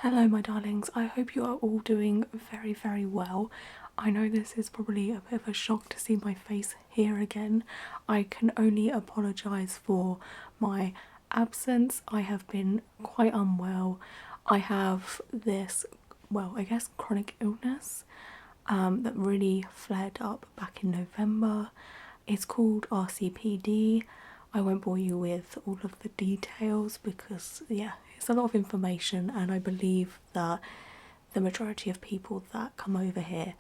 Hello my darlings, I hope you are all doing very well. I know this is probably a bit of a shock to see my face here again. I can only apologise for my absence. I have been quite unwell. I have this, well, I guess chronic illness that really flared up back in November. It's called RCPD. I won't bore you with all of the details because, yeah, it's a lot of information, and I believe that the majority of people that come over here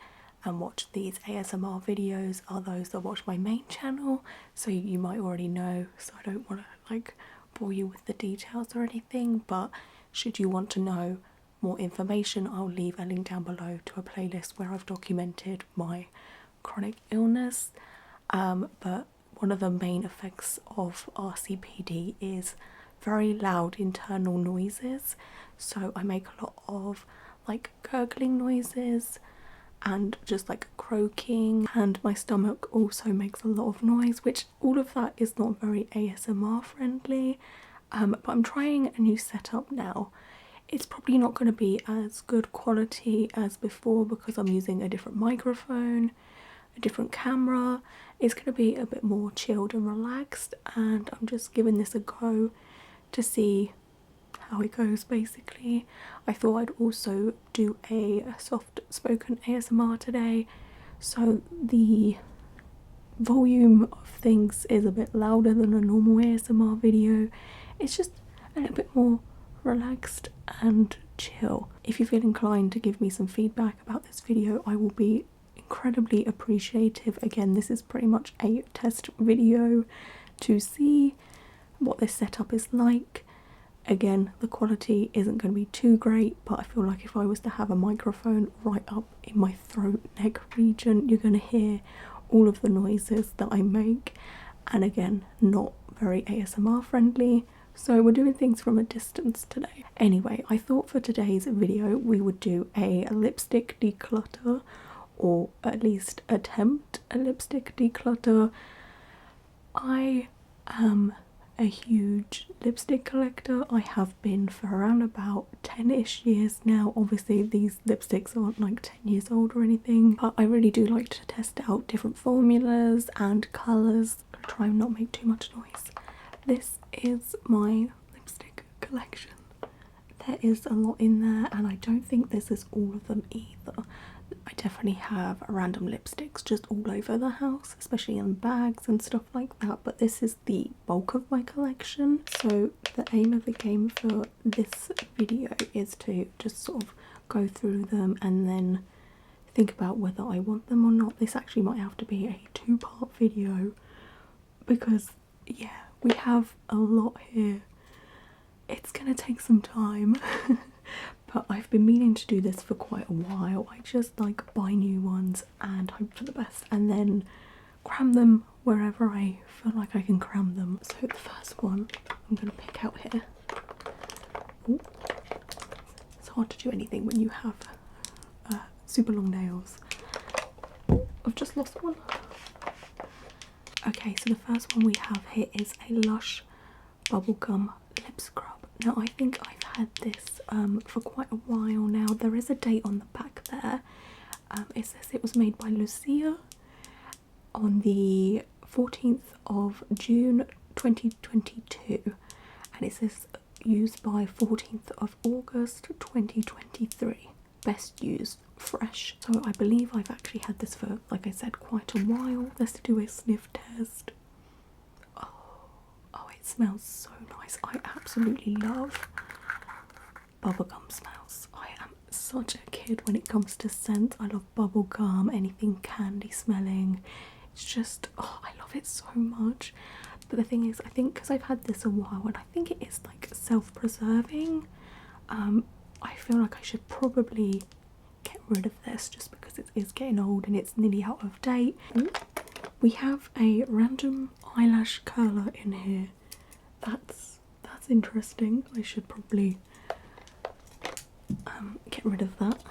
and watch these ASMR videos are those that watch my main channel, so you might already know, so I don't want to like bore you with the details or anything. But should you want to know more information, I'll leave a link down below to a playlist where I've documented my chronic illness. But one of the main effects of RCPD is very loud internal noises. So I make a lot of like gurgling noises and just like croaking, and my stomach also makes a lot of noise, which all of that is not very ASMR friendly. But I'm trying a new setup now. It's probably not going to be as good quality as before because I'm using a different microphone, a different camera. It's going to be a bit more chilled and relaxed, and I'm just giving this a go to see how it goes basically. I thought I'd also do a soft spoken ASMR today, so the volume of things is a bit louder than a normal ASMR video. It's just a little bit more relaxed and chill. If you feel inclined to give me some feedback about this video, I will be incredibly appreciative. Again, this is pretty much a test video to see what this setup is like. Again, the quality isn't going to be too great, but I feel like if I was to have a microphone right up in my throat neck region, you're going to hear all of the noises that I make, and again, not very ASMR friendly. So we're doing things from a distance today. Anyway, I thought for today's video we would do a lipstick declutter, or at least attempt a lipstick declutter. I am a huge lipstick collector. I have been for around about 10-ish years now. Obviously these lipsticks aren't like 10 years old or anything, but I really do like to test out different formulas and colours. I'll try and not make too much noise. This is my lipstick collection. There is a lot in there, and I don't think this is all of them either. I definitely have random lipsticks just all over the house, especially in bags and stuff like that, but this is the bulk of my collection. So the aim of the game for this video is to just sort of go through them and then think about whether I want them or not. This actually might have to be a two-part video because, yeah, we have a lot here. It's gonna take some time. But I've been meaning to do this for quite a while. I just like buy new ones and hope for the best, and then cram them wherever I feel like I can cram them. So the first one I'm going to pick out here. Ooh. It's hard to do anything when you have super long nails. Oh, I've just lost one. Okay, so the first one we have here is a Lush Bubblegum Lip Scrub. Now I think I've had this for quite a while now. There is a date on the back there. It says it was made by Lucia on the 14th of June 2022, and it says used by 14th of August 2023. Best used fresh. So I believe I've actually had this for, like I said, quite a while. Let's do a sniff test. Oh, it smells so nice. I absolutely love bubblegum smells. I am such a kid when it comes to scents. I love bubblegum, anything candy smelling. It's just, oh, I love it so much. But the thing is, I think because I've had this a while, and I think it is like self-preserving, I feel like I should probably get rid of this just because it is getting old and it's nearly out of date. We have a random eyelash curler in here. That's interesting. I should probably get rid of that.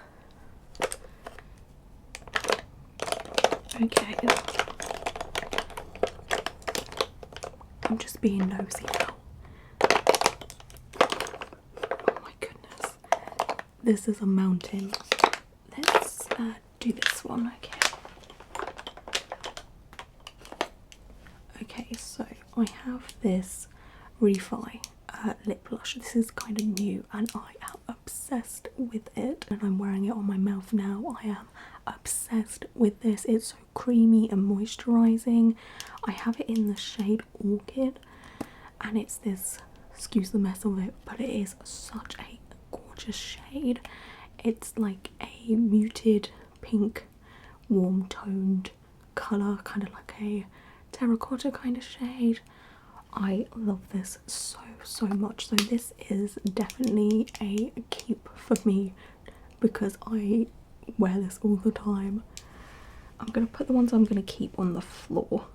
Okay. I'm just being nosy now. Oh my goodness. this is a mountain. Let's do this one, okay. Okay, so I have this Refi lip blush. This is kind of new and I am obsessed with it. And I'm wearing it on my mouth now. I am obsessed with this. It's so creamy and moisturising. I have it in the shade Orchid and it's this, excuse the mess of it, but it is such a gorgeous shade. It's like a muted pink, warm toned colour, kind of like a terracotta kind of shade. I love this so much. So this is definitely a keep for me because I wear this all the time. I'm going to put the ones I'm going to keep on the floor.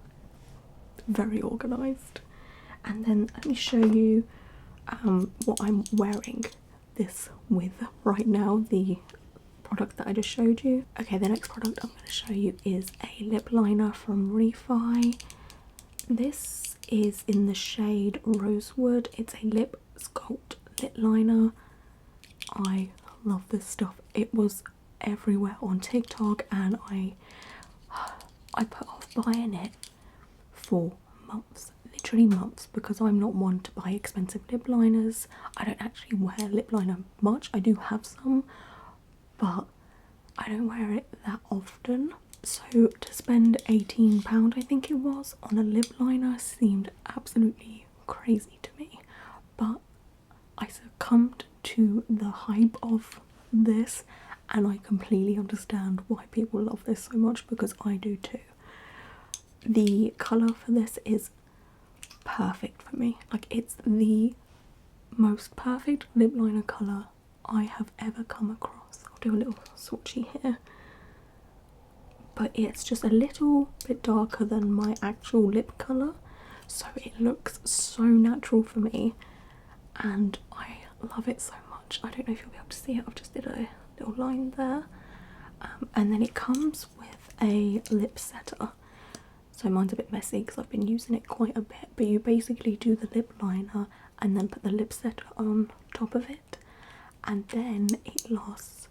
Very organised. And then let me show you what I'm wearing this with right now, the product that I just showed you. Okay, the next product I'm going to show you is a lip liner from Refi. This is in the shade Rosewood. It's a lip sculpt lip liner. I love this stuff. It was everywhere on TikTok and I put off buying it for months, literally months, because I'm not one to buy expensive lip liners. I don't actually wear lip liner much. I do have some, but I don't wear it that often. So to spend £18, I think it was, on a lip liner seemed absolutely crazy to me. But I succumbed to the hype of this and I completely understand why people love this so much because I do too. The colour for this is perfect for me. Like, it's the most perfect lip liner colour I have ever come across. I'll do a little swatchy here. But it's just a little bit darker than my actual lip colour, so it looks so natural for me and I love it so much. I don't know if you'll be able to see it, I've just did a little line there. And then it comes with a lip setter. So mine's a bit messy because I've been using it quite a bit, but you basically do the lip liner and then put the lip setter on top of it and then it lasts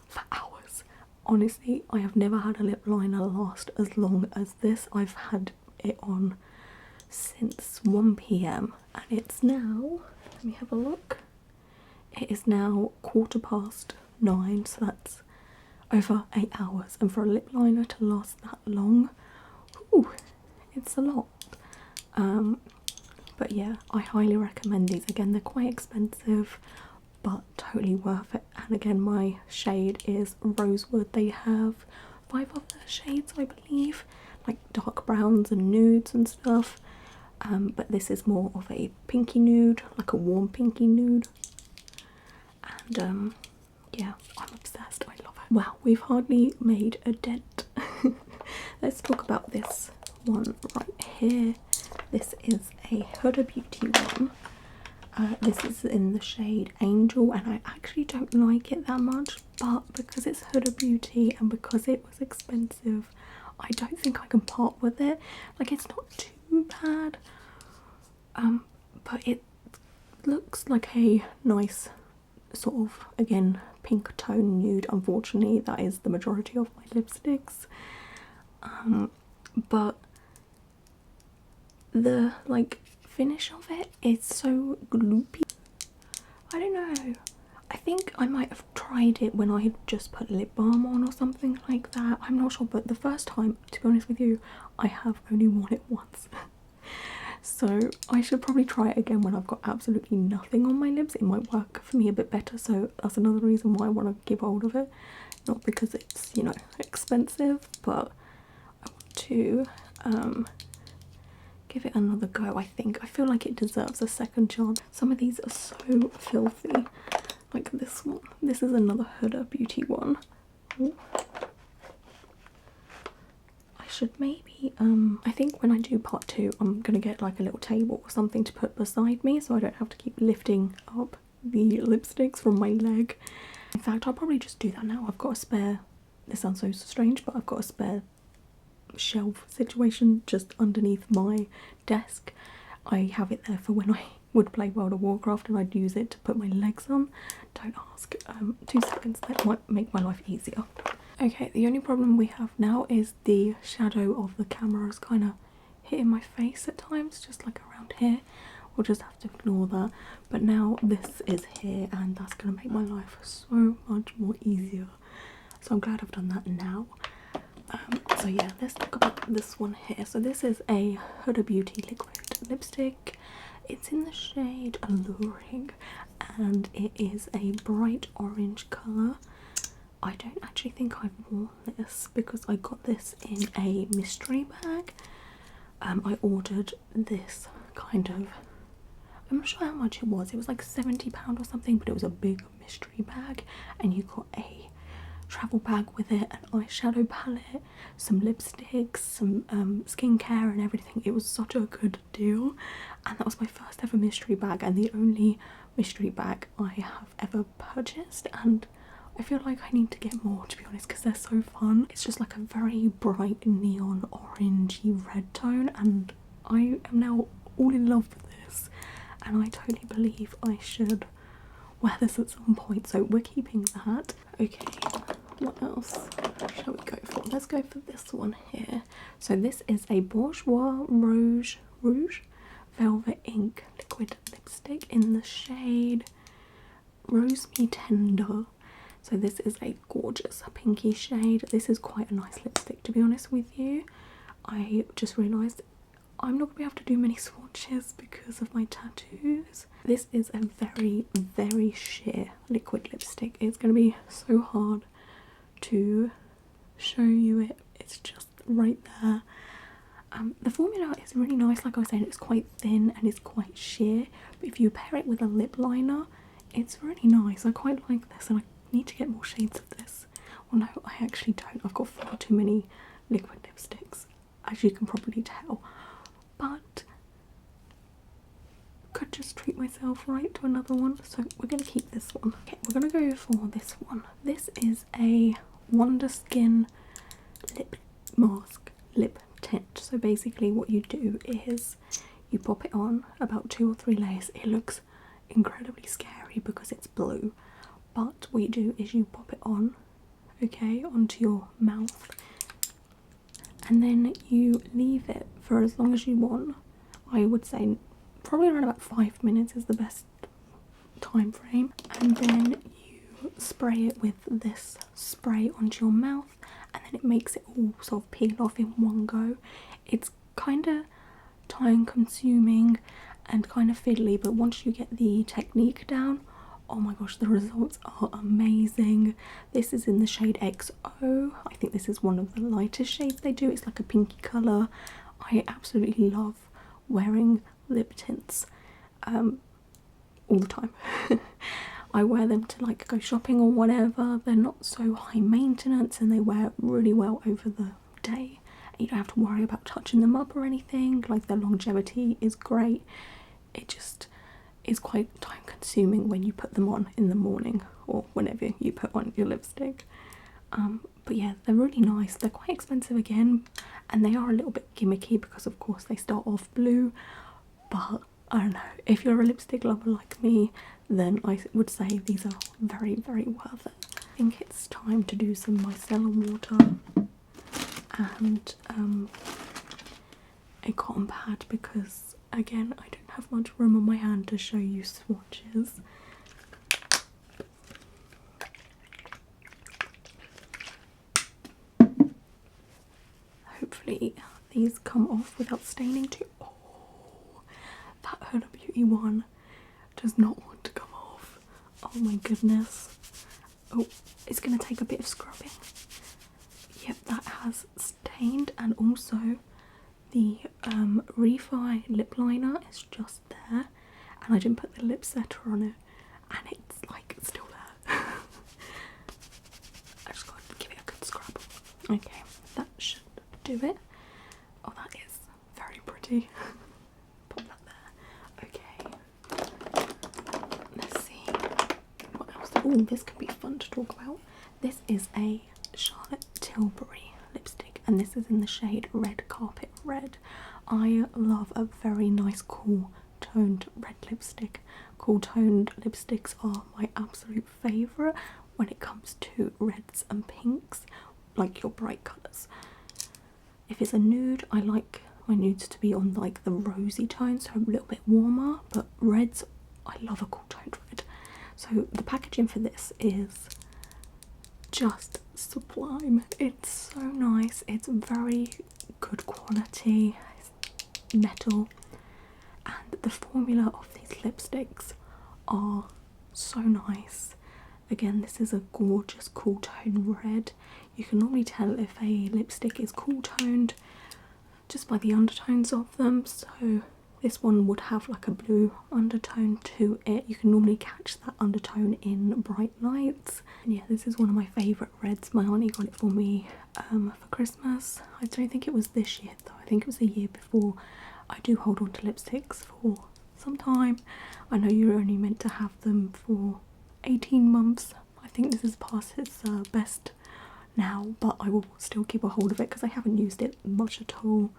for hours. Honestly, I have never had a lip liner last as long as this. I've had it on since 1 PM and it's now, let me have a look, it is now 9:15, so that's over 8 hours, and for a lip liner to last that long, ooh, it's a lot. But yeah, I highly recommend these. Again, they're quite expensive but totally worth it. And again, my shade is Rosewood. They have 5 other shades, I believe, like dark browns and nudes and stuff, but this is more of a pinky nude, like a warm pinky nude. And yeah, I'm obsessed. I love it. Wow, we've hardly made a dent. Let's talk about this one right here. This is a Huda Beauty one. This is in the shade Angel and I actually don't like it that much, but because it's Huda Beauty and because it was expensive, I don't think I can part with it. Like, it's not too bad, but it looks like a nice sort of, again, pink tone nude. Unfortunately, that is the majority of my lipsticks, but the like finish of it is so gloopy. I don't know, I think I might have tried it when I had just put lip balm on or something like that. I'm not sure, but the first time, to be honest with you, I have only worn it once. So I should probably try it again when I've got absolutely nothing on my lips. It might work for me a bit better, so that's another reason why I want to keep hold of it. Not because it's, you know, expensive, but I want to give it another go. I feel like it deserves a second chance. Some of these are so filthy, like this one. This is another Huda Beauty one. Ooh. I should maybe I think when I do part 2 I'm gonna get like a little table or something to put beside me so I don't have to keep lifting up the lipsticks from my leg. In fact, I'll probably just do that now. I've got a spare, this sounds so strange, but I've got a spare shelf situation just underneath my desk. I have it there for when I would play World of Warcraft and I'd use it to put my legs on. Don't ask. 2 seconds, that might make my life easier. Okay, the only problem we have now is the shadow of the camera is kind of hitting my face at times, just like around here. We'll just have to ignore that. But now this is here and that's going to make my life so much more easier. So I'm glad I've done that now. So yeah, let's talk about this one here. So this is a Huda Beauty liquid lipstick. It's in the shade Alluring and it is a bright orange colour. I don't actually think I've worn this because I got this in a mystery bag. I ordered this kind of, I'm not sure how much it was like £70 or something, but it was a big mystery bag and you got a travel bag with it, an eyeshadow palette, some lipsticks, some skincare and everything. It was such a good deal and that was my first ever mystery bag and the only mystery bag I have ever purchased, and I feel like I need to get more, to be honest, because they're so fun. It's just like a very bright neon orangey red tone and I am now all in love with this and I totally believe I should wear this at some point, so we're keeping that. Okay, what else shall we go for? Let's go for this one here. So this is a Bourjois Rouge Velvet Ink liquid lipstick in the shade Rose Me Tender. So this is a gorgeous pinky shade. This is quite a nice lipstick, to be honest with you. I just realised I'm not going to be able to do many swatches because of my tattoos. This is a very, very sheer liquid lipstick. It's going to be so hard to show you it. It's just right there. The formula is really nice, like I was saying, it's quite thin and it's quite sheer, but if you pair it with a lip liner, it's really nice. I quite like this and I need to get more shades of this. Well, no, I actually don't. I've got far too many liquid lipsticks, as you can probably tell, but could just treat myself right to another one, so we're going to keep this one. Okay, we're going to go for this one. This is a Wonder Skin lip mask lip tint. So basically what you do is you pop it on about 2 or 3 layers. It looks incredibly scary because it's blue, but what you do is you pop it on, okay, onto your mouth, and then you leave it for as long as you want. I would say probably around about 5 minutes is the best time frame, and then you spray it with this spray onto your mouth and then it makes it all sort of peel off in one go. It's kind of time consuming and kind of fiddly, but once you get the technique down, oh my gosh, the results are amazing. This is in the shade XO. I think this is one of the lightest shades they do. It's like a pinky colour. I absolutely love wearing lip tints all the time. I wear them to like go shopping or whatever. They're not so high maintenance and they wear really well over the day. And you don't have to worry about touching them up or anything. Like, their longevity is great. It just is quite time consuming when you put them on in the morning or whenever you put on your lipstick. But yeah, they're really nice. They're quite expensive again and they are a little bit gimmicky because of course they start off blue, but I don't know, if you're a lipstick lover like me, then I would say these are very, very worth it. I think it's time to do some micellar water and a cotton pad because, again, I don't have much room on my hand to show you swatches. Hopefully these come off without staining too. Oh, that Huda Beauty one does not want to come off. Oh my goodness. Oh, it's going to take a bit of scrubbing. Yep, that has stained, and also the Refi lip liner is just there, and I didn't put the lip setter on it, and it's like still there. I just got to give it a good scrub. Okay, that should do it. Oh, that is very pretty. Put that there. Okay. Let's see what else. Oh, this could be fun to talk about. This is a Charlotte Tilbury lipstick, and this is in the shade Red Carpet Red. I love a very nice cool toned red lipstick. Cool toned lipsticks are my absolute favourite when it comes to reds and pinks, like your bright colours. If it's a nude, I like my nudes to be on like the rosy tone, so a little bit warmer, but reds, I love a cool toned red. So the packaging for this is just sublime. It's so nice, it's very good quality, it's metal, and the formula of these lipsticks are so nice. Again, this is a gorgeous cool tone red. You can normally tell if a lipstick is cool toned just by the undertones of them, so this one would have like a blue undertone to it. You can normally catch that undertone in bright lights. And yeah, this is one of my favourite reds. My auntie got it for me for Christmas. I don't think it was this year though, I think it was the year before. I do hold on to lipsticks for some time. I know you're only meant to have them for 18 months. I think this is past its best now, but I will still keep a hold of it because I haven't used it much at all.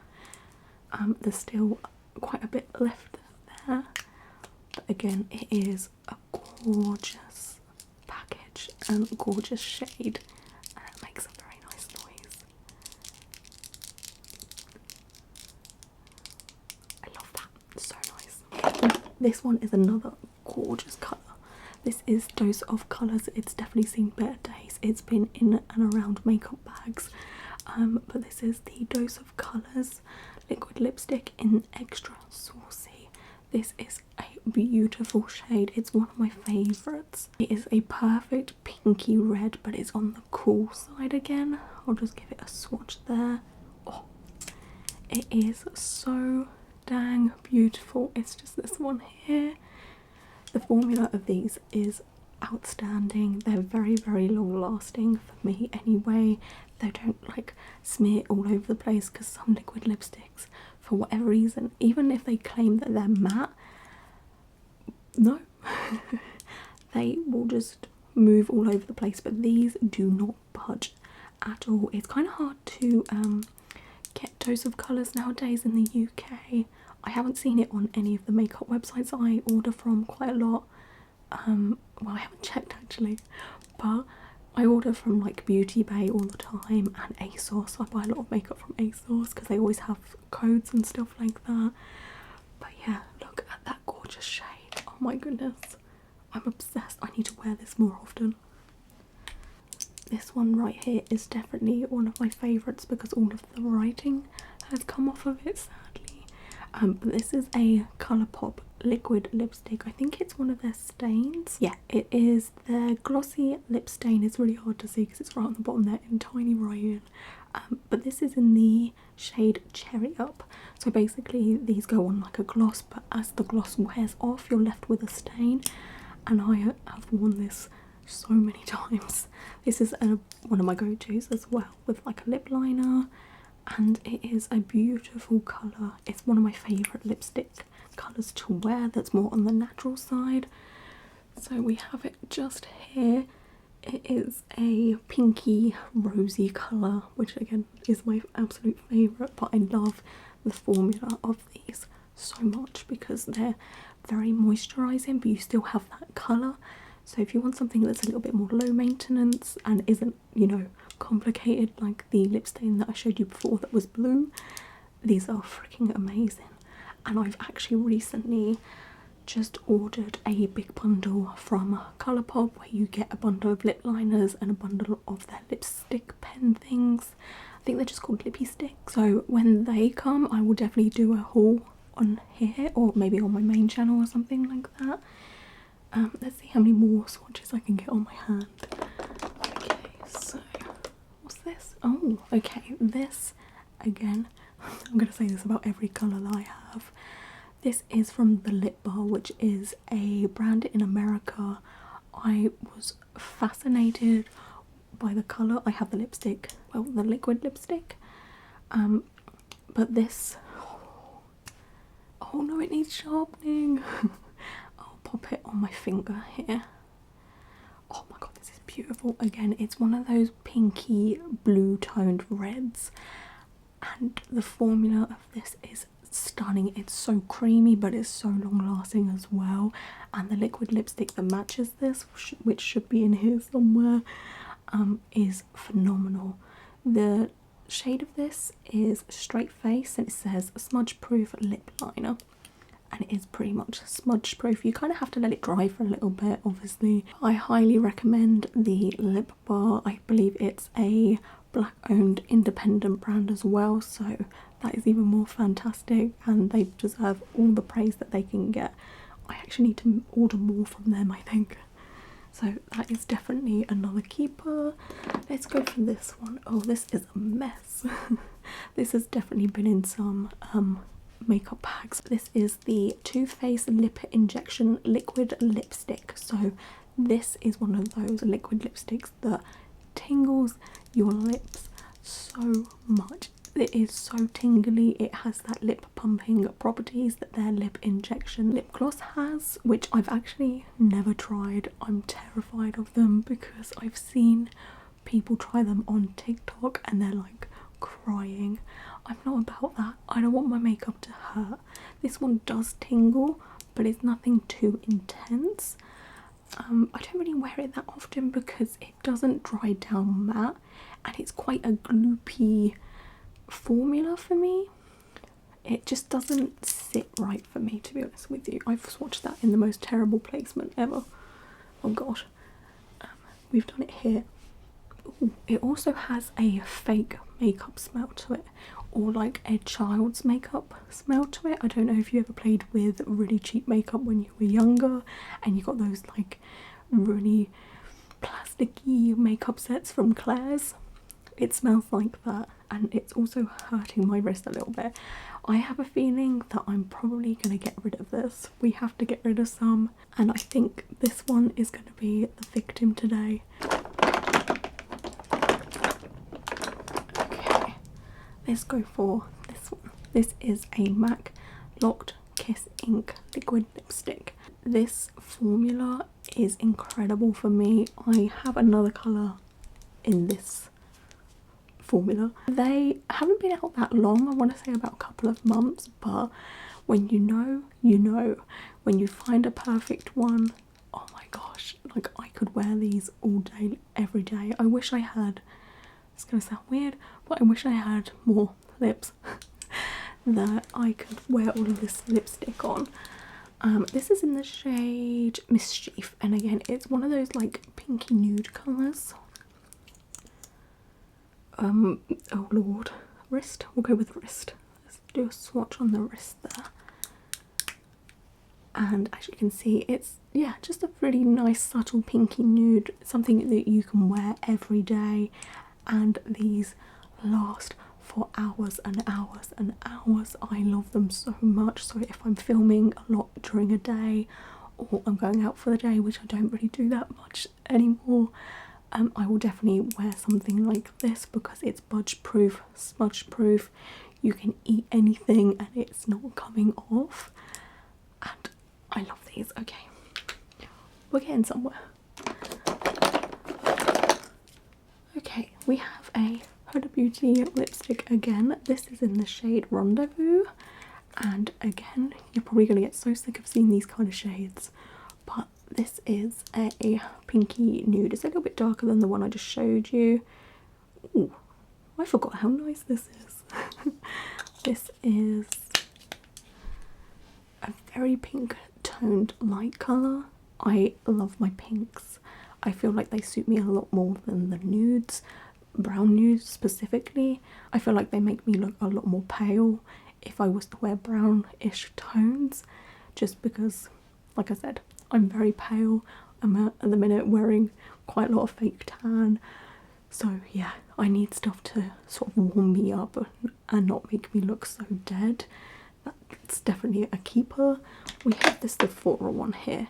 There's still quite a bit left there, but again, it is a gorgeous package and gorgeous shade, and it makes a very nice noise. I love that, so nice. This one is another gorgeous colour. This is Dose of Colours. It's definitely seen better days. It's been in and around makeup bags, but this is the Dose of Colours liquid lipstick in Extra Saucy. This is a beautiful shade. It's one of my favourites. It is a perfect pinky red, but it's on the cool side again. I'll just give it a swatch there. Oh, it is so dang beautiful. It's just this one here. The formula of these is outstanding. They're very, very long lasting for me anyway. They don't like smear all over the place, because some liquid lipsticks, for whatever reason, even if they claim that they're matte, no, they will just move all over the place, but these do not budge at all. It's kind of hard to get Dose of Colours nowadays in the UK. I haven't seen it on any of the makeup websites I order from quite a lot. Well, I haven't checked actually, but I order from like Beauty Bay all the time, and ASOS. I buy a lot of makeup from ASOS because they always have codes and stuff like that. But yeah, look at that gorgeous shade. Oh my goodness, I'm obsessed. I need to wear this more often. This one right here is definitely one of my favourites because all of the writing has come off of it, sadly. But this is a Colourpop liquid lipstick. I think it's one of their stains. Yeah, it is their glossy lip stain. It's really hard to see because it's right on the bottom there in tiny writing. But this is in the shade Cherry Up. So basically these go on like a gloss, but as the gloss wears off, you're left with a stain. And I have worn this so many times. This is one of my go-tos as well, with like a lip liner, and it is a beautiful colour. It's one of my favourite lipstick colours to wear that's more on the natural side. So we have it just here. It is a pinky rosy colour, which again is my absolute favourite, but I love the formula of these so much because they're very moisturising, but you still have that colour. So if you want something that's a little bit more low maintenance and isn't, you know, complicated like the lip stain that I showed you before that was blue, these are freaking amazing. And I've actually recently just ordered a big bundle from Colourpop where you get a bundle of lip liners and a bundle of their lipstick pen things. I think they're just called lippy sticks. So when they come, I will definitely do a haul on here or maybe on my main channel or something like that. Let's see how many more swatches I can get on my hand. Okay, so what's this? Oh, okay, this again, I'm going to say this about every colour that I have. This is from the Lip Bar, which is a brand in America. I was fascinated by the colour. I have the lipstick, well, the liquid lipstick, but this, oh no, it needs sharpening. I'll pop it on my finger here. Oh my god, this is beautiful. Again, it's one of those pinky blue toned reds, and the formula of this is stunning. It's so creamy, but it's so long lasting as well. And the liquid lipstick that matches this, which should be in here somewhere, is phenomenal. The shade of this is Straight Face, and it says smudge proof lip liner, and it is pretty much smudge proof. You kind of have to let it dry for a little bit, obviously. I highly recommend the lip bar. I believe it's a black owned independent brand as well, so that is even more fantastic, and they deserve all the praise that they can get. I actually need to order more from them, I think. So that is definitely another keeper. Let's go for this one. Oh, this is a mess. This has definitely been in some makeup bags. This is the Too Faced Lip Injection Liquid Lipstick. So this is one of those liquid lipsticks that tingles your lips so much. It is so tingly. It has that lip pumping properties that their lip injection lip gloss has, which I've actually never tried. I'm terrified of them because I've seen people try them on TikTok and they're like crying. I'm not about that. I don't want my makeup to hurt. This one does tingle, but it's nothing too intense. I don't really wear it that often because it doesn't dry down matte, and it's quite a gloopy formula for me. It just doesn't sit right for me, to be honest with you. I've swatched that in the most terrible placement ever. Oh gosh. We've done it here. Ooh, it also has a fake makeup smell to it, or like a child's makeup smell to it. I don't know if you ever played with really cheap makeup when you were younger and you got those like really plasticky makeup sets from Claire's. It smells like that, and it's also hurting my wrist a little bit. I have a feeling that I'm probably going to get rid of this. We have to get rid of some, and I think this one is going to be the victim today. Okay, let's go for this one. This is a MAC Locked Kiss Ink liquid lipstick. This formula is incredible for me. I have another colour in this formula. They haven't been out that long, I want to say about a couple of months, but when you know, you know. When you find a perfect one, oh my gosh, like I could wear these all day, every day. I wish I had, it's gonna sound weird, but I wish I had more lips that I could wear all of this lipstick on. This is in the shade Mischief, and again it's one of those like pinky nude colours. Oh lord, wrist, we'll go with wrist. Let's do a swatch on the wrist there. And as you can see, it's, yeah, just a really nice subtle pinky nude, something that you can wear every day, and these last for hours and hours and hours. I love them so much. So if I'm filming a lot during a day, or I'm going out for the day, which I don't really do that much anymore, I will definitely wear something like this because it's budge proof, smudge proof. You can eat anything and it's not coming off, and I love these. Okay, we're getting somewhere. Okay, we have a Huda Beauty lipstick again. This is in the shade Rendezvous, and again, you're probably going to get so sick of seeing these kind of shades, but this is a pinky nude. It's a little bit darker than the one I just showed you. Ooh, I forgot how nice this is. This is a very pink toned light colour. I love my pinks. I feel like they suit me a lot more than the nudes, brown nudes specifically. I feel like they make me look a lot more pale if I was to wear brownish tones, just because, like I said, I'm very pale. I'm at the minute wearing quite a lot of fake tan, so yeah, I need stuff to sort of warm me up and not make me look so dead. That's definitely a keeper. We have this Sephora one here.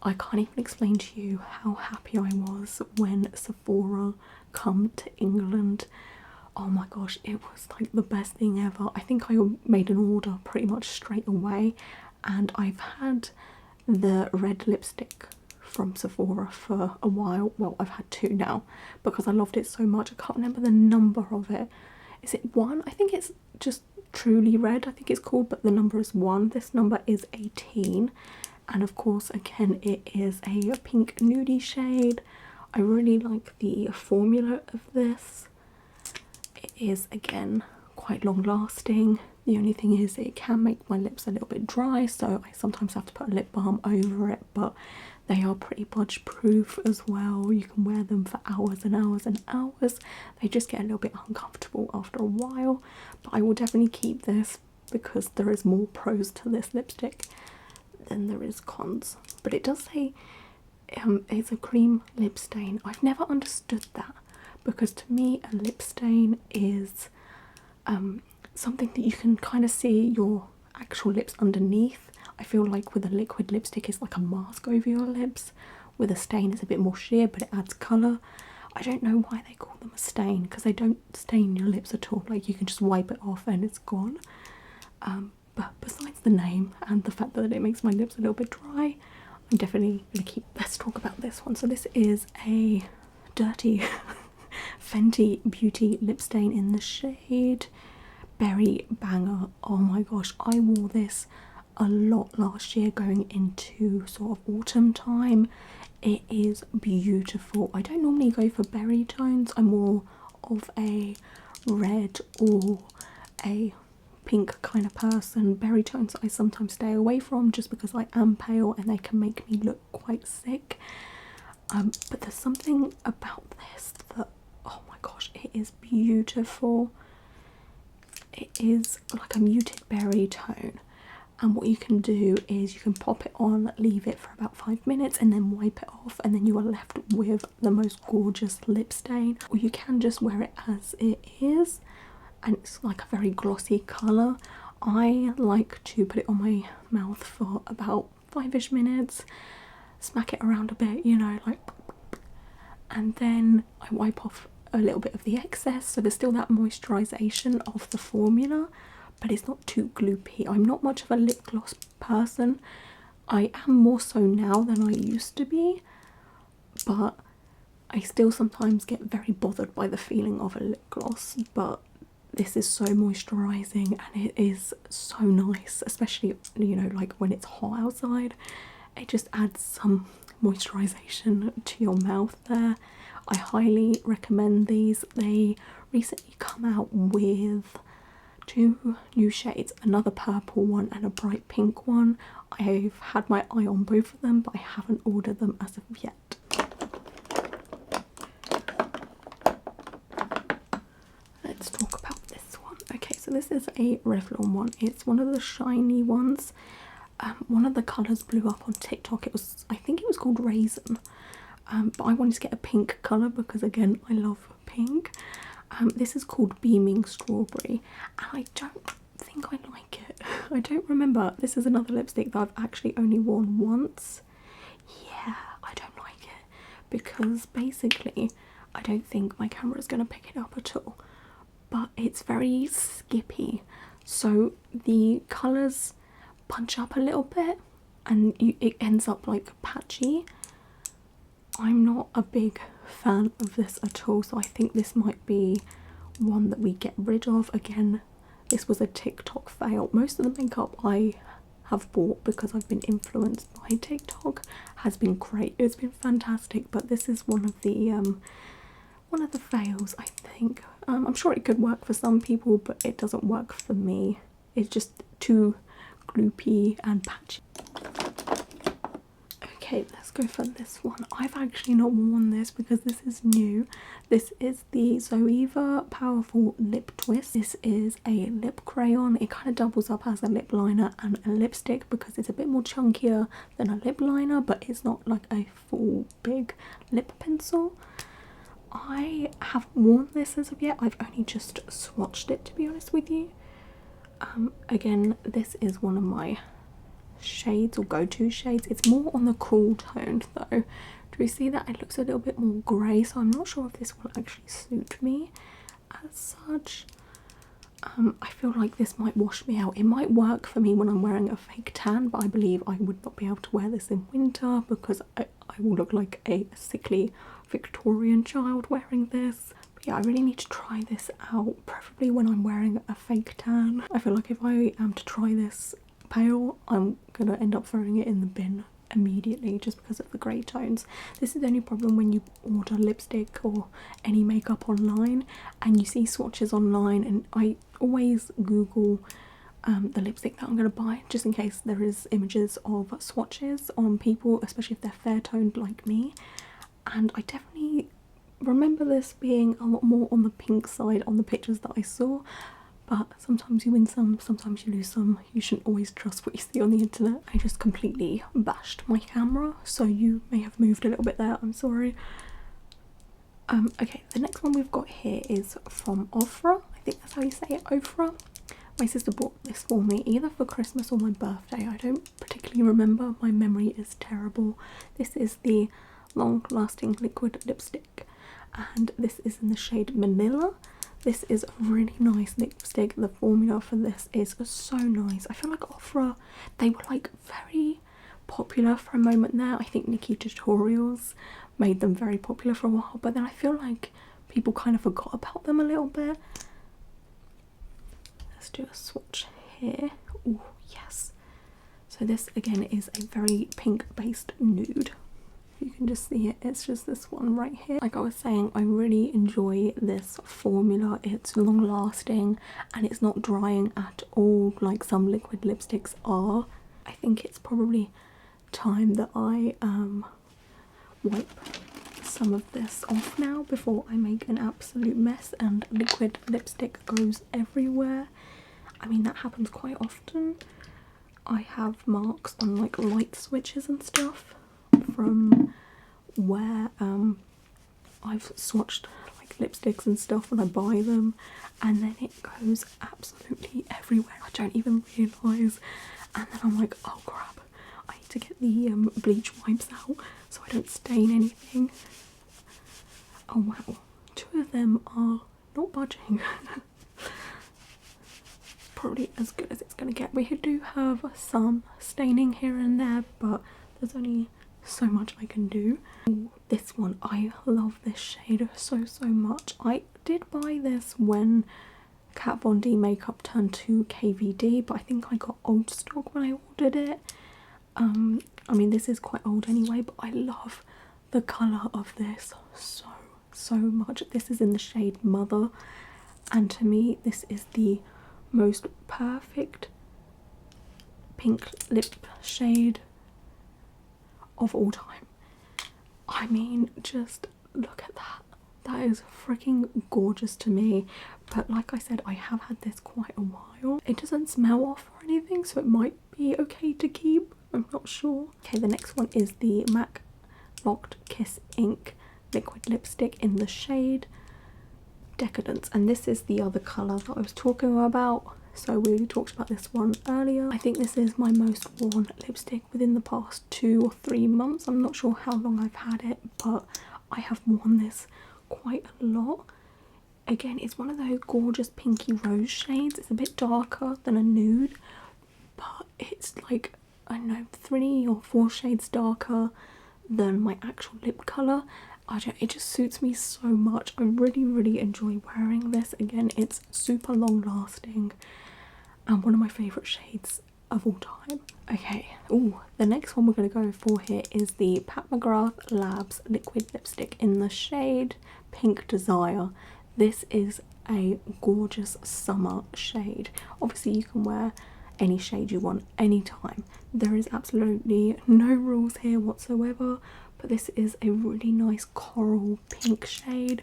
I can't even explain to you how happy I was when Sephora come to England. Oh my gosh, it was like the best thing ever. I think I made an order pretty much straight away, and I've had the red lipstick from Sephora for a while. Well, I've had two now because I loved it so much. I can't remember the number of it. Is it one? I think it's just Truly Red, I think it's called, but the number is 1. This number is 18. And of course, again, it is a pink nudie shade. I really like the formula of this. It is, again, quite long lasting. The only thing is it can make my lips a little bit dry, so I sometimes have to put a lip balm over it, but they are pretty budge proof as well. You can wear them for hours and hours and hours. They just get a little bit uncomfortable after a while, but I will definitely keep this because there is more pros to this lipstick than there is cons. But it does say it's a cream lip stain. I've never understood that, because to me a lip stain is something that you can kind of see your actual lips underneath. I feel like with a liquid lipstick it's like a mask over your lips. With a stain it's a bit more sheer, but it adds colour. I don't know why they call them a stain, because they don't stain your lips at all. Like, you can just wipe it off and it's gone. But besides the name and the fact that it makes my lips a little bit dry, I'm definitely going to keep. Let's talk about this one. So this is a dirty Fenty Beauty lip stain in the shade Berry Banger. Oh my gosh, I wore this a lot last year going into sort of autumn time. It is beautiful. I don't normally go for berry tones. I'm more of a red or a pink kind of person. Berry tones I sometimes stay away from just because I am pale and they can make me look quite sick. But there's something about this that, oh my gosh, it is beautiful. It is like a muted berry tone, and what you can do is you can pop it on, leave it for about 5 minutes and then wipe it off, and then you are left with the most gorgeous lip stain. Or you can just wear it as it is, and it's like a very glossy colour. I like to put it on my mouth for about 5ish minutes, smack it around a bit, you know, like, and then I wipe off a little bit of the excess, so there's still that moisturisation of the formula, but it's not too gloopy. I'm not much of a lip gloss person. I am more so now than I used to be, but I still sometimes get very bothered by the feeling of a lip gloss. But this is so moisturising and it is so nice, especially, you know, like when it's hot outside. It just adds some moisturisation to your mouth there. I highly recommend these. They recently come out with 2 new shades, another purple one and a bright pink one. I've had my eye on both of them, but I haven't ordered them as of yet. Let's talk about this one. Okay, so this is a Revlon one. It's one of the shiny ones. One of the colours blew up on TikTok. I think it was called Raisin. But I wanted to get a pink colour because, again, I love pink. This is called Beaming Strawberry, and I don't think I like it. I don't remember. This is another lipstick that I've actually only worn once. Yeah, I don't like it because basically I don't think my camera is going to pick it up at all. But it's very skippy, so the colours punch up a little bit and it ends up like patchy. I'm not a big fan of this at all, so I think this might be one that we get rid of. Again, this was a TikTok fail. Most of the makeup I have bought because I've been influenced by TikTok has been great. It's been fantastic, but this is one of the fails, I think. I'm sure it could work for some people, but it doesn't work for me. It's just too gloopy and patchy. Okay, let's go for this one. I've actually not worn this because this is new. This is the Zoeva Powerful Lip Twist. This is a lip crayon. It kind of doubles up as a lip liner and a lipstick because it's a bit more chunkier than a lip liner, but it's not like a full big lip pencil. I haven't worn this as of yet. I've only just swatched it, to be honest with you. Again, this is one of my shades or go-to shades. It's more on the cool toned though. Do we see that it looks a little bit more grey, so I'm not sure if this will actually suit me as such. I feel like this might wash me out. It might work for me when I'm wearing a fake tan, but I believe I would not be able to wear this in winter because I will look like a sickly Victorian child wearing this. Yeah, I really need to try this out, preferably when I'm wearing a fake tan. I feel like if I am to try this pale, I'm gonna end up throwing it in the bin immediately just because of the grey tones. This is the only problem when you order lipstick or any makeup online and you see swatches online, and I always Google the lipstick that I'm going to buy just in case there is images of swatches on people, especially if they're fair toned like me, and I definitely remember this being a lot more on the pink side on the pictures that I saw. But sometimes you win some, sometimes you lose some. You shouldn't always trust what you see on the internet. I just completely bashed my camera, so you may have moved a little bit there, I'm sorry. Okay, the next one we've got here is from Ofra. I think that's how you say it, Ofra. My sister bought this for me either for Christmas or my birthday. I don't particularly remember, my memory is terrible. This is the long lasting liquid lipstick and this is in the shade Manila. This is a really nice lipstick. The formula for this is so nice. I feel like Ofra, they were like very popular for a moment there. I think Nikki Tutorials made them very popular for a while, but then I feel like people kind of forgot about them a little bit. Let's do a swatch here. Oh yes. So this again is a very pink based nude. You can just see it, it's just this one right here. Like I was saying, I really enjoy this formula. It's long lasting and it's not drying at all like some liquid lipsticks are. I think it's probably time that I wipe some of this off now before I make an absolute mess and liquid lipstick goes everywhere. I mean, that happens quite often. I have marks on like light switches and stuff from where I've swatched like lipsticks and stuff when I buy them, and then it goes absolutely everywhere. I don't even realise, and then I'm like, oh crap, I need to get the bleach wipes out so I don't stain anything. Oh wow, two of them are not budging. Probably as good as it's gonna get. We do have some staining here and there, but there's only so much I can do. Ooh, this one, I love this shade so much. I did buy this when Kat Von D makeup turned to KVD, but I think I got old stock when I ordered it. I mean, this is quite old anyway, but I love the colour of this so much. This is in the shade Mother, and to me this is the most perfect pink lip shade of all time. I mean, just look at that. That is freaking gorgeous to me. But like I said, I have had this quite a while. It doesn't smell off or anything, so it might be okay to keep. I'm not sure. Okay, the next one is the MAC Locked Kiss Ink liquid lipstick in the shade Decadence, and this is the other colour that I was talking about. So we talked about this one earlier. I think this is my most worn lipstick within the past 2 or 3 months. I'm not sure how long I've had it, but I have worn this quite a lot. Again, it's one of those gorgeous pinky rose shades. It's a bit darker than a nude, but it's like, I don't know, 3 or 4 shades darker than my actual lip colour. It just suits me so much. I really enjoy wearing this. Again, it's super long lasting and one of my favourite shades of all time. Okay, ooh, the next one we're going to go for here is the Pat McGrath Labs liquid lipstick in the shade Pink Desire. This is a gorgeous summer shade. Obviously you can wear any shade you want anytime. There is absolutely no rules here whatsoever, but this is a really nice coral pink shade.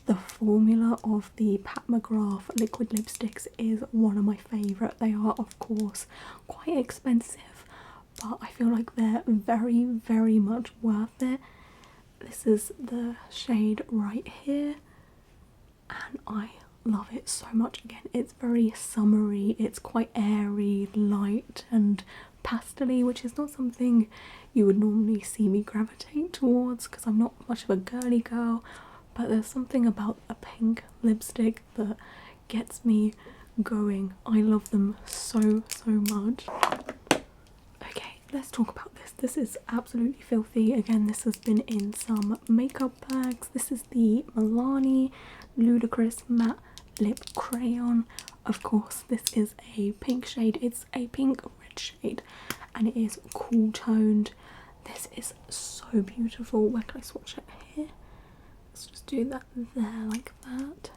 The formula of the Pat McGrath liquid lipsticks is one of my favourite. They are of course quite expensive, but I feel like they're very much worth it. This is the shade right here and I love it so much. Again, it's very summery, it's quite airy, light and pastel-y, which is not something you would normally see me gravitate towards because I'm not much of a girly girl, but there's something about a pink lipstick that gets me going. I love them so much. Okay, let's talk about this. This is absolutely filthy. Again, this has been in some makeup bags. This is the Milani Ludicrous Matte Lip Crayon. Of course, this is a pink shade. It's a pink red shade and it is cool toned. This is so beautiful. Where can I swatch it? Here. Let's just do that there like that.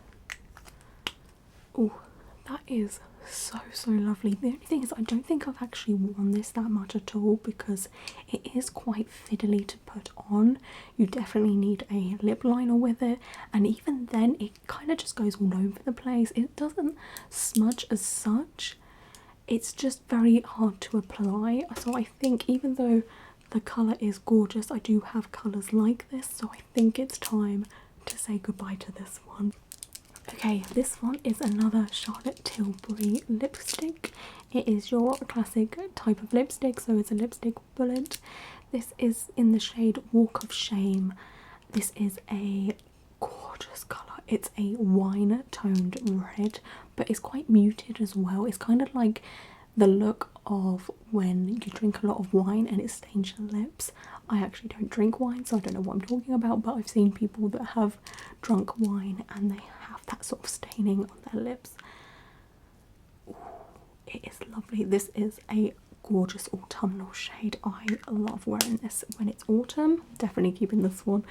Oh, that is so lovely. The only thing is I don't think I've actually worn this that much at all because it is quite fiddly to put on. You definitely need a lip liner with it, and even then it kind of just goes all over the place. It doesn't smudge as such, it's just very hard to apply. So I think even though the colour is gorgeous, I do have colours like this, so I think it's time to say goodbye to this one. Okay, this one is another Charlotte Tilbury lipstick. It is your classic type of lipstick, so it's a lipstick bullet. This is in the shade Walk of Shame. This is a gorgeous colour. It's a wine toned red, but it's quite muted as well. It's kind of like the look of when you drink a lot of wine and it stains your lips. I actually don't drink wine, so I don't know what I'm talking about, but I've seen people that have drunk wine and they have that sort of staining on their lips. Ooh, it is lovely. This is a gorgeous autumnal shade. I love wearing this when it's autumn. Definitely keeping this one.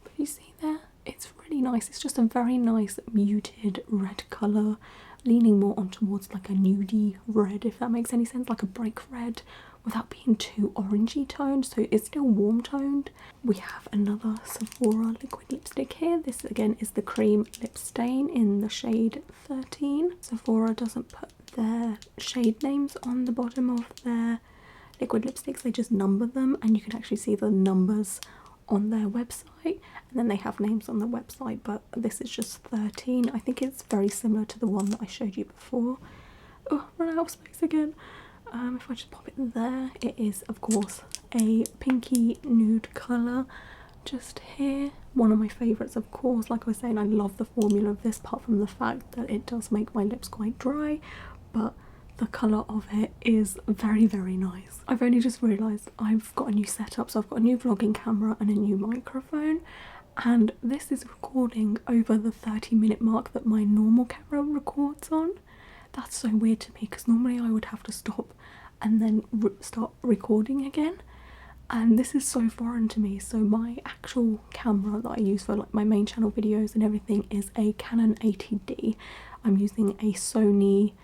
But you see there, it's really nice. It's just a very nice muted red colour, leaning more on towards like a nudie red, if that makes any sense, like a brick red without being too orangey toned, so it's still warm toned. We have another Sephora liquid lipstick here. This again is the cream lip stain in the shade 13. Sephora doesn't put their shade names on the bottom of their liquid lipsticks, they just number them, and you can actually see the numbers on their website, and then they have names on the website, but this is just 13. I think it's very similar to the one that I showed you before. Oh, run out of space again. If I just pop it there, it is of course a pinky nude colour just here. One of my favourites, of course. Like I was saying, I love the formula of this, apart from the fact that it does make my lips quite dry, but the colour of it is very nice. I've only just realised I've got a new setup, so I've got a new vlogging camera and a new microphone, and this is recording over the 30-minute mark that my normal camera records on. That's so weird to me because normally I would have to stop and then start recording again, and this is so foreign to me. So my actual camera that I use for like my main channel videos and everything is a Canon 80D. I'm using a Sony,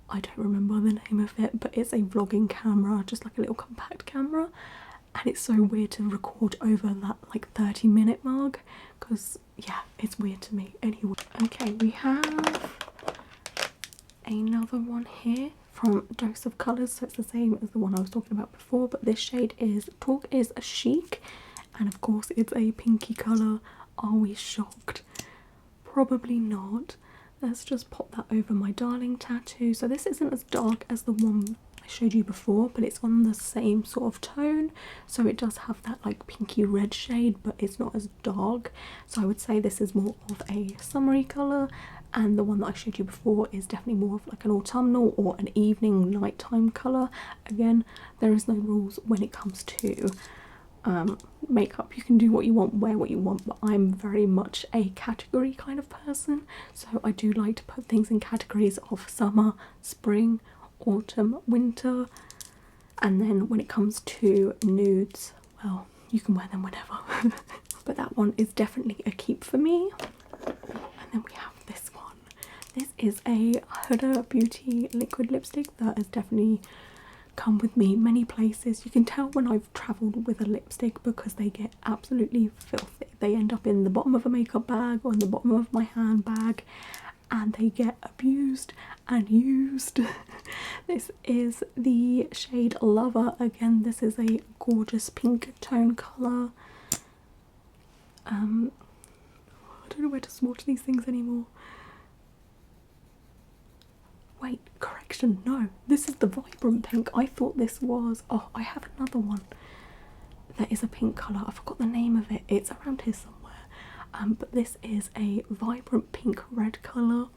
I don't remember the name of it, but it's a vlogging camera, just like a little compact camera, and it's so weird to record over that like 30-minute mark because yeah, it's weird to me. Anyway, okay, we have another one here from Dose of Colours, so it's the same as the one I was talking about before, but this shade is Talk is a Chic, and of course it's a pinky colour. Are we shocked? Probably not. Let's just pop that over my darling tattoo. So this isn't as dark as the one I showed you before, but it's on the same sort of tone, so it does have that like pinky red shade, but it's not as dark. So I would say this is more of a summery colour, and the one that I showed you before is definitely more of like an autumnal or an evening nighttime colour. Again, there is no rules when it comes to makeup. You can do what you want, wear what you want, but I'm very much a category kind of person, so I do like to put things in categories of summer, spring, autumn, winter, and then when it comes to nudes, well, you can wear them whenever. But that one is definitely a keep for me. And then we have this one. This is a Huda Beauty liquid lipstick that has definitely come with me many places. You can tell when I've travelled with a lipstick because they get absolutely filthy. They end up in the bottom of a makeup bag or in the bottom of my handbag, and they get abused and used. This is the shade Lover. Again, this is a gorgeous pink tone colour. I don't know where to swatch these things anymore. Wait, correction, no, this is the vibrant pink. I thought this was, oh, I have another one that is a pink colour. I forgot the name of it. It's around here somewhere. But this is a vibrant pink red colour.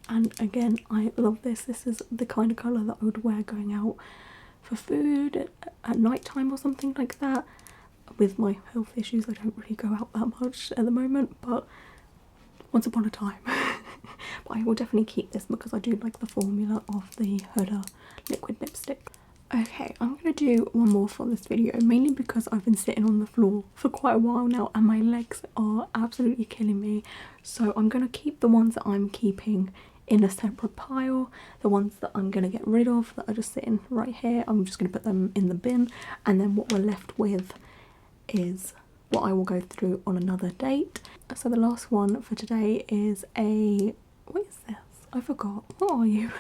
And again, I love this. This is the kind of colour that I would wear going out for food at night time or something like that. With my health issues, I don't really go out that much at the moment, but once upon a time. But I will definitely keep this because I do like the formula of the Huda liquid lipstick. Okay, I'm going to do one more for this video, mainly because I've been sitting on the floor for quite a while now and my legs are absolutely killing me. So I'm going to keep the ones that I'm keeping in a separate pile. The ones that I'm going to get rid of that are just sitting right here, I'm just going to put them in the bin, and then what we're left with is what I will go through on another date. So the last one for today is what is this? I forgot. What are you?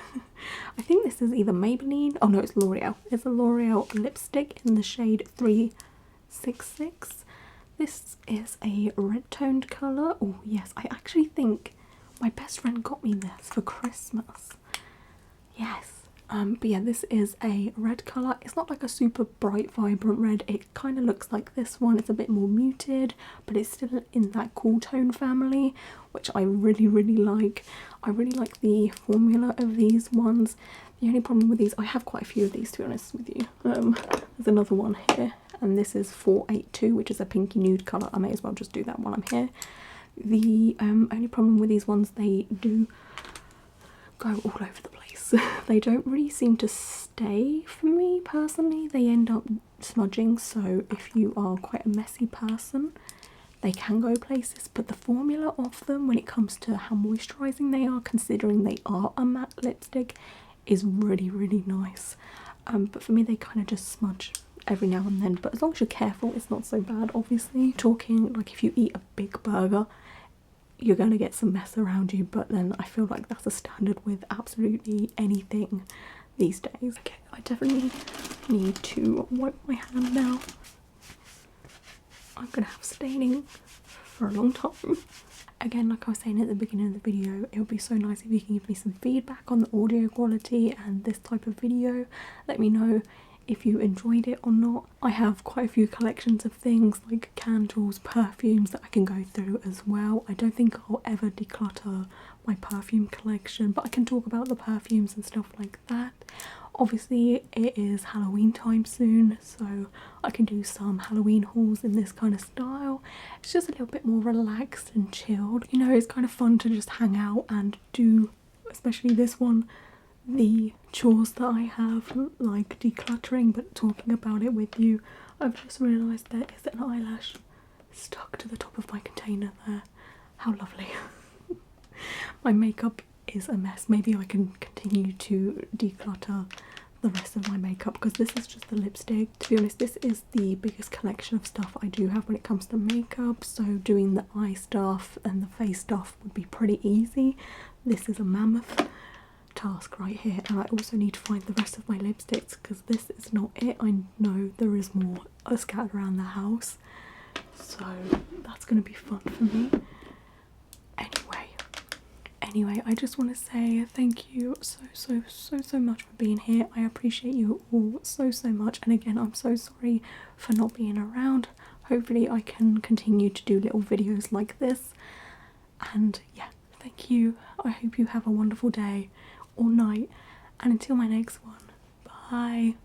I think this is either Maybelline. Oh no, it's L'Oreal. It's a L'Oreal lipstick in the shade 366. This is a red toned colour. Oh yes, I actually think my best friend got me this for Christmas. Yes. But yeah, this is a red colour. It's not like a super bright, vibrant red. It kind of looks like this one. It's a bit more muted, but it's still in that cool tone family, which I really, really like. I really like the formula of these ones. The only problem with these, I have quite a few of these to be honest with you. There's another one here, and this is 482, which is a pinky nude colour. I may as well just do that while I'm here. The only problem with these ones, they do go all over the place. They don't really seem to stay for me personally. They end up smudging, so if you are quite a messy person, they can go places. But the formula of them when it comes to how moisturising they are, considering they are a matte lipstick, is really, really nice. But for me, they kind of just smudge every now and then, but as long as you're careful, it's not so bad. Obviously, talking like if you eat a big burger, you're going to get some mess around you, but then I feel like that's a standard with absolutely anything these days. Okay, I definitely need to wipe my hand now. I'm going to have staining for a long time. Again, like I was saying at the beginning of the video, it would be so nice if you can give me some feedback on the audio quality and this type of video. Let me know if you enjoyed it or not. I have quite a few collections of things like candles, perfumes that I can go through as well. I don't think I'll ever declutter my perfume collection, but I can talk about the perfumes and stuff like that. Obviously it is Halloween time soon, so I can do some Halloween hauls in this kind of style. It's just a little bit more relaxed and chilled. You know, it's kind of fun to just hang out and do, especially this one, the chores that I have, like decluttering, but talking about it with you. I've just realised there is an eyelash stuck to the top of my container there. How lovely. My makeup is a mess. Maybe I can continue to declutter the rest of my makeup because this is just the lipstick. To be honest, this is the biggest collection of stuff I do have when it comes to makeup, so doing the eye stuff and the face stuff would be pretty easy. This is a mammoth task right here, and I also need to find the rest of my lipsticks because this is not it. I know there is more scattered around the house, so that's going to be fun for me. Anyway, I just want to say thank you so much for being here. I appreciate you all so much, and again, I'm so sorry for not being around. Hopefully I can continue to do little videos like this, and yeah, thank you. I hope you have a wonderful day or night, and until my next one, bye.